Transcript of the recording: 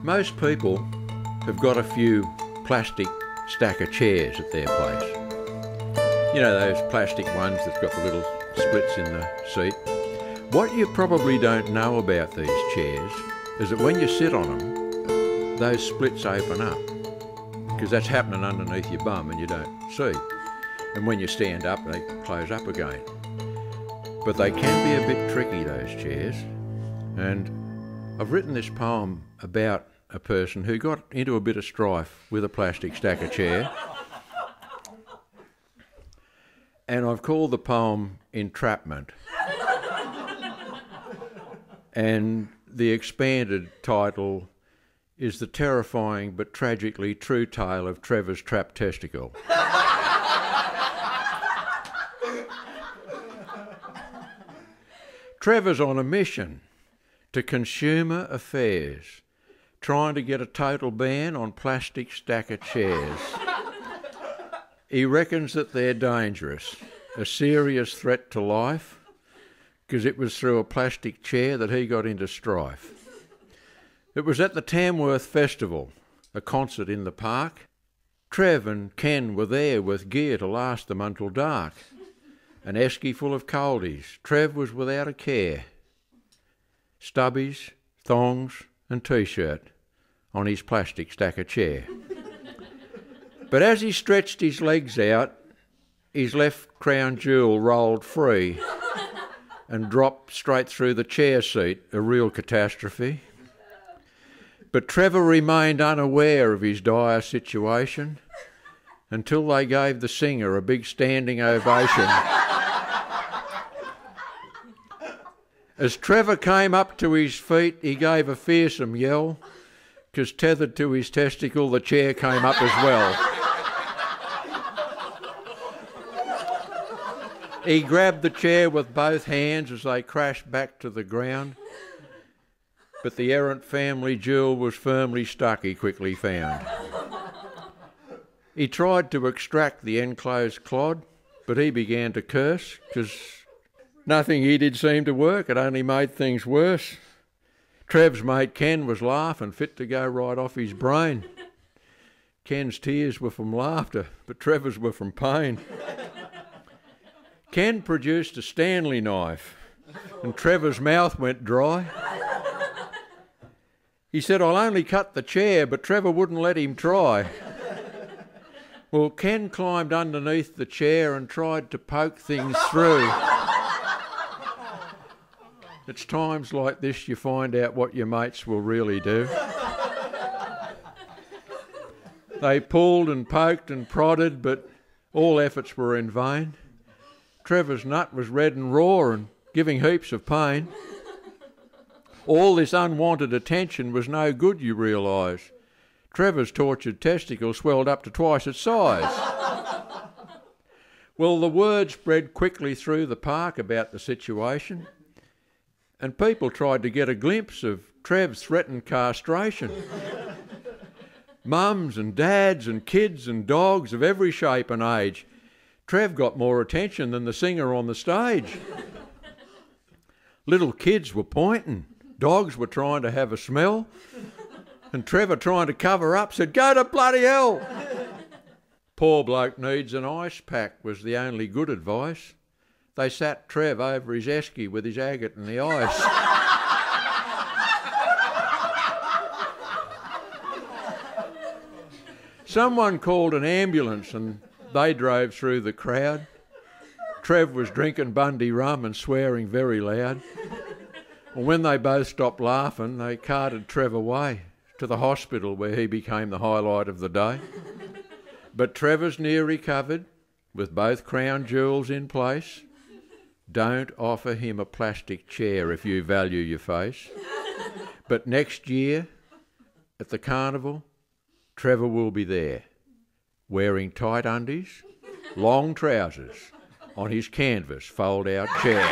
Most people have got a few plastic stacker chairs at their place. You know, those plastic ones that's got the little splits in the seat. What you probably don't know about these chairs is that when you sit on them, those splits open up, because that's happening underneath your bum and you don't see. And when you stand up, they close up again. But they can be a bit tricky, those chairs. And I've written this poem about a person who got into a bit of strife with a plastic stacker chair. And I've called the poem Entrapment. And the expanded title is The Terrifying but Tragically True Tale of Trevor's Trapped Testicle. Trevor's on a mission to consumer affairs, trying to get a total ban on plastic stacker chairs. He reckons that they're dangerous, a serious threat to life, because it was through a plastic chair that he got into strife. It was at the Tamworth Festival, a concert in the park. Trev and Ken were there with gear to last them until dark. An esky full of coldies. Trev was without a care. Stubbies, thongs and t-shirt on his plastic stacker chair. But as he stretched his legs out, his left crown jewel rolled free and dropped straight through the chair seat, a real catastrophe. But Trevor remained unaware of his dire situation until they gave the singer a big standing ovation. As Trevor came up to his feet, he gave a fearsome yell, because tethered to his testicle, the chair came up as well. He grabbed the chair with both hands as they crashed back to the ground, but the errant family jewel was firmly stuck, he quickly found. He tried to extract the enclosed clod, but he began to curse, because nothing he did seemed to work. It only made things worse. Trev's mate Ken was laughing, fit to go right off his brain. Ken's tears were from laughter, but Trevor's were from pain. Ken produced a Stanley knife, and Trevor's mouth went dry. He said, "I'll only cut the chair," but Trevor wouldn't let him try. Well, Ken climbed underneath the chair and tried to poke things through. It's times like this you find out what your mates will really do. They pulled and poked and prodded, but all efforts were in vain. Trevor's nut was red and raw and giving heaps of pain. All this unwanted attention was no good, you realise. Trevor's tortured testicle swelled up to twice its size. Well, the word spread quickly through the park about the situation, and people tried to get a glimpse of Trev's threatened castration. Mums and dads and kids and dogs of every shape and age. Trev got more attention than the singer on the stage. Little kids were pointing, dogs were trying to have a smell, and Trevor, trying to cover up, said, "Go to bloody hell!" "Poor bloke needs an ice pack," was the only good advice. They sat Trev over his esky with his agate and the ice. Someone called an ambulance and they drove through the crowd. Trev was drinking Bundy rum and swearing very loud. Well, when they both stopped laughing, they carted Trev away to the hospital, where he became the highlight of the day. But Trevor's near recovered, with both crown jewels in place. Don't offer him a plastic chair if you value your face. But next year, at the carnival, Trevor will be there, wearing tight undies, long trousers, on his canvas fold-out chair.